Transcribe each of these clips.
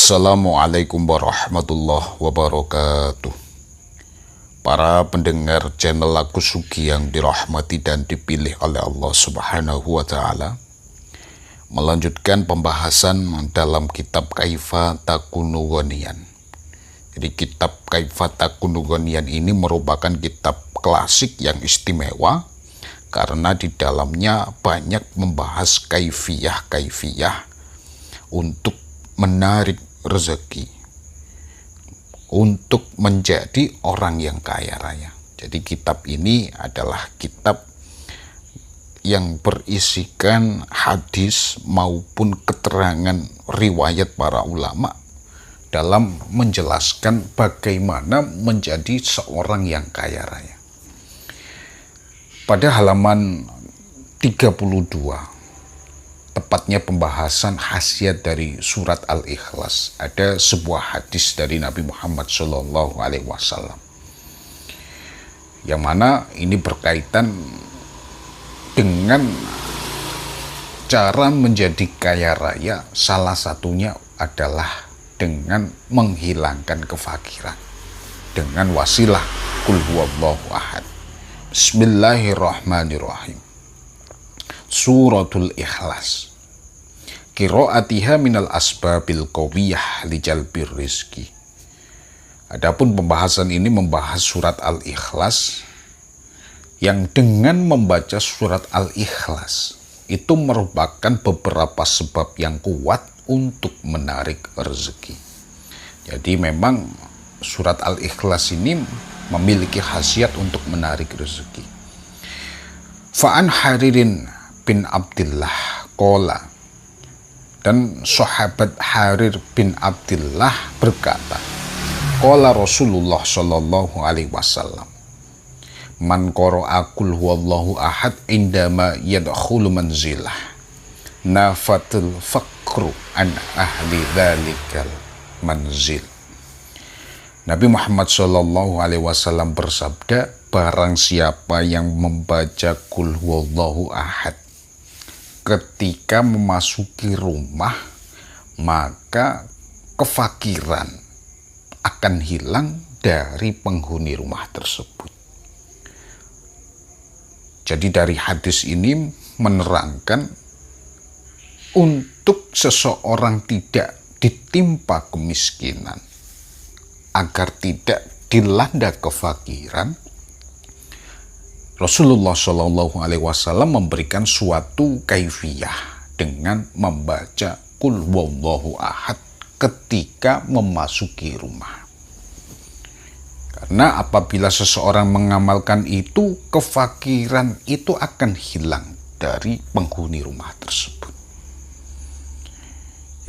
Assalamualaikum warahmatullahi wabarakatuh. Para pendengar channel Aku Sugi yang dirahmati dan dipilih oleh Allah Subhanahu wa Ta'ala, melanjutkan pembahasan dalam kitab Kaifa Takunu Ghaniyan. Jadi kitab Kaifa Takunu Ghaniyan ini merupakan kitab klasik yang istimewa karena di dalamnya banyak membahas kaifiyah untuk menarik rezeki, untuk menjadi orang yang kaya raya. Jadi kitab ini adalah kitab yang berisikan hadis maupun keterangan riwayat para ulama dalam menjelaskan bagaimana menjadi seorang yang kaya raya. Pada halaman 32, tepatnya pembahasan khasiat dari surat Al-Ikhlas, ada sebuah hadis dari Nabi Muhammad SAW, yang mana ini berkaitan dengan cara menjadi kaya raya. Salah satunya adalah dengan menghilangkan kefakiran dengan wasilah Qul huwallahu ahad. Bismillahirrahmanirrahim. Suratul Ikhlas. Qiraatiha minal asbabil qawiyah li jalbir rizki. Adapun pembahasan ini membahas surat Al-Ikhlas, yang dengan membaca surat Al-Ikhlas itu merupakan beberapa sebab yang kuat untuk menarik rezeki. Jadi memang surat Al-Ikhlas ini memiliki khasiat untuk menarik rezeki. Fa'an Haririn bin Abdullah qala, dan sahabat Harir bin Abdullah berkata, qala Rasulullah sallallahu alaihi wasallam, man qara'a qul huwallahu ahad indama yadkhulu manzilah nafatul faqru an ahli dzalikal manzil. Nabi Muhammad sallallahu alaihi wasallam bersabda, barang siapa yang membaca qul huwallahu ahad ketika memasuki rumah, maka kefakiran akan hilang dari penghuni rumah tersebut. Jadi dari hadis ini menerangkan untuk seseorang tidak ditimpa kemiskinan, agar tidak dilanda kefakiran, Rasulullah Shallallahu Alaihi Wasallam memberikan suatu kaifiyah dengan membaca Qul huwallahu ahad ketika memasuki rumah. Karena apabila seseorang mengamalkan itu, kefakiran itu akan hilang dari penghuni rumah tersebut.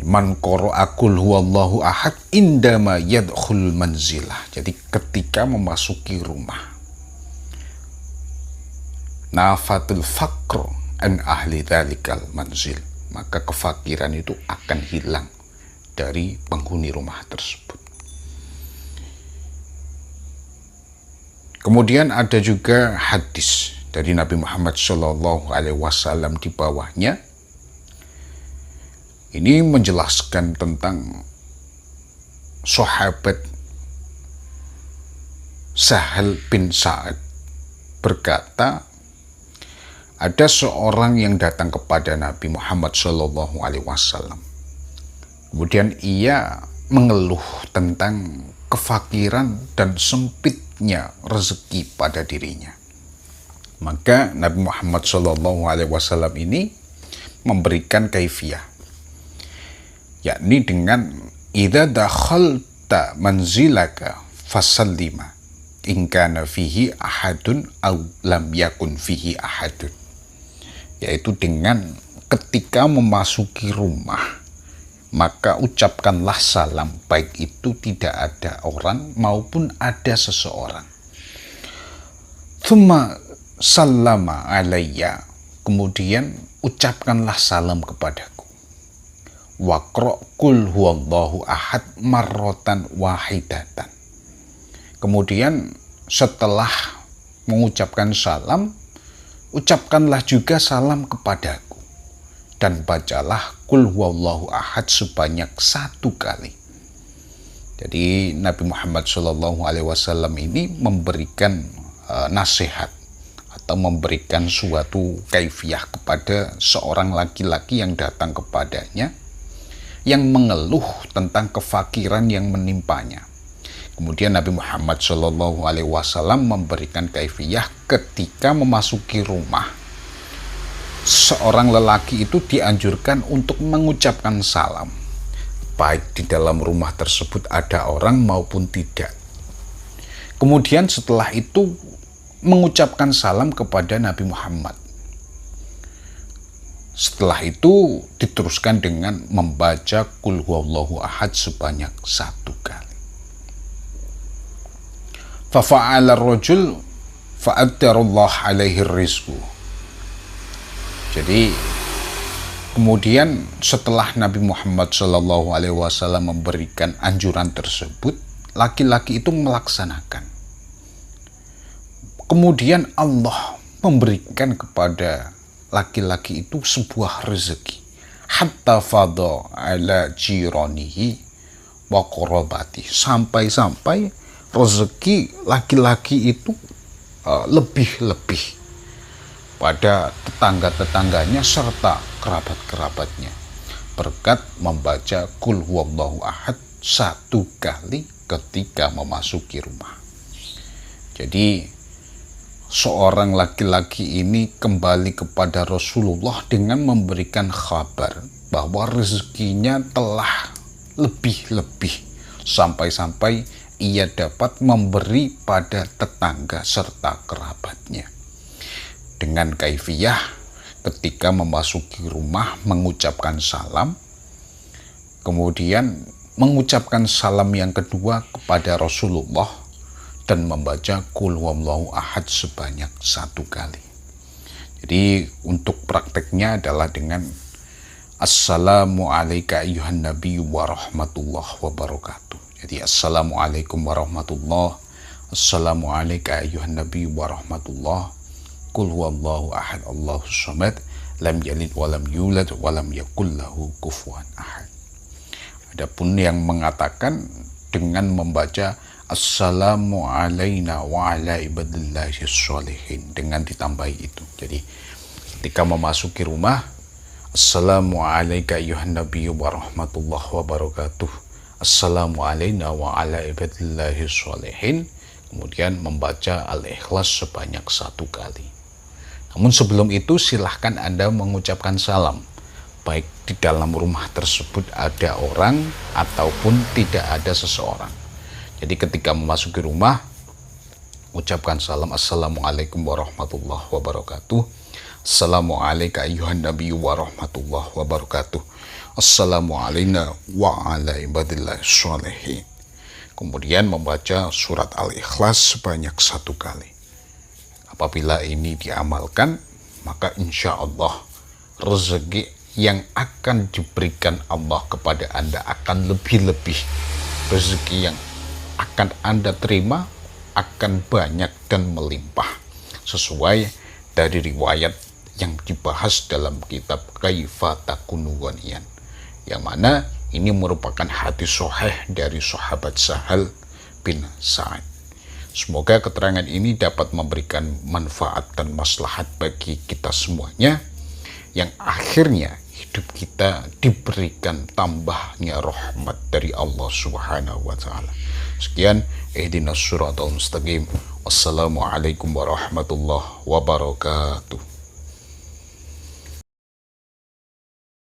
Man qara'a qul huwallahu ahad indama yadkhul manzilah. Jadi ketika memasuki rumah, nafatul faqr an ahli dzalikal manzil, maka kefakiran itu akan hilang dari penghuni rumah tersebut. Kemudian ada juga hadis dari Nabi Muhammad SAW di bawahnya. Ini menjelaskan tentang sahabat Sahal bin Sa'ad berkata, ada seorang yang datang kepada Nabi Muhammad SAW. Kemudian ia mengeluh tentang kefakiran dan sempitnya rezeki pada dirinya. Maka Nabi Muhammad SAW ini memberikan kaifiyah, yakni dengan idza dakhalta manzilaka fasallima in kana fihi ahadun aw lam yakun fihi ahadun. Yaitu dengan ketika memasuki rumah, maka ucapkanlah salam, baik itu tidak ada orang maupun ada seseorang. Tsumma sallama alayya, kemudian ucapkanlah salam kepadaku. Waqra qul huwallahu ahad marratan wahidatan. Kemudian setelah mengucapkan salam, ucapkanlah juga salam kepadaku dan bacalah Qul huwallahu ahad sebanyak 1 kali. Jadi Nabi Muhammad SAW ini memberikan nasihat atau memberikan suatu kaifiyah kepada seorang laki-laki yang datang kepadanya yang mengeluh tentang kefakiran yang menimpanya. Kemudian Nabi Muhammad SAW memberikan kaifiyah ketika memasuki rumah. Seorang lelaki itu dianjurkan untuk mengucapkan salam, baik di dalam rumah tersebut ada orang maupun tidak. Kemudian setelah itu mengucapkan salam kepada Nabi Muhammad. Setelah itu diteruskan dengan membaca Qul huwallahu ahad sebanyak 1 kali. Fafa'ala ar-rajul fa'addarallah alaihi rizqu. Jadi kemudian setelah Nabi Muhammad SAW memberikan anjuran tersebut, laki-laki itu melaksanakan. Kemudian Allah memberikan kepada laki-laki itu sebuah rezeki. Hatta fadha ala jiranihi wa qarabati. Sampai-sampai rezeki laki-laki itu lebih-lebih pada tetangga-tetangganya serta kerabat-kerabatnya berkat membaca Qul huwallahu ahad 1 kali ketika memasuki rumah. Jadi seorang laki-laki ini kembali kepada Rasulullah dengan memberikan kabar bahwa rezekinya telah lebih-lebih sampai-sampai ia dapat memberi pada tetangga serta kerabatnya. Dengan kaifiyah ketika memasuki rumah mengucapkan salam, kemudian mengucapkan salam yang kedua kepada Rasulullah dan membaca Qul huwallahu ahad sebanyak 1 kali. Jadi untuk prakteknya adalah dengan Assalamu alayka ayyuhan nabi wa rahmatullah wa barakatuh. Jadi Assalamualaikum warahmatullah, Assalamu alayka ayyuhan nabi wa rahmatullah, Qul huwallahu ahad Allahus samad, lam yalid wa lam yulad wa lam yakul lahu kufuwan ahad. Adapun yang mengatakan dengan membaca Assalamu alayna wa ala ibadillahi sholihin dengan ditambahi itu. Jadi ketika memasuki rumah, Assalamu alayka ayyuhan nabi wa rahmatullah wa barakatuh, Assalamu alayna wa ala ibadillahi sholihin, kemudian membaca Al-Ikhlas sebanyak 1 kali. Namun sebelum itu silahkan Anda mengucapkan salam, baik di dalam rumah tersebut ada orang ataupun tidak ada seseorang. Jadi ketika memasuki rumah, ucapkan salam Assalamualaikum warahmatullahi wabarakatuh, Assalamu alayka ayyuhan nabi wa rahmatullahi wabarakatuh, Assalamu alayna wa ala ibadillahi sholihin. Kemudian membaca surat Al-Ikhlas sebanyak 1 kali. Apabila ini diamalkan, maka insya Allah rezeki yang akan diberikan Allah kepada Anda akan lebih-lebih. Rezeki yang akan Anda terima akan banyak dan melimpah sesuai dari riwayat yang dibahas dalam kitab Kaifa Takunu Ghaniyan, yang mana ini merupakan hadis sahih dari sahabat Sahal bin Sa'ad. Semoga keterangan ini dapat memberikan manfaat dan maslahat bagi kita semuanya, yang akhirnya hidup kita diberikan tambahnya rahmat dari Allah Subhanahu wa Ta'ala. Sekian, ihdinas siratal mustaqim. Wassalamualaikum warahmatullahi wabarakatuh.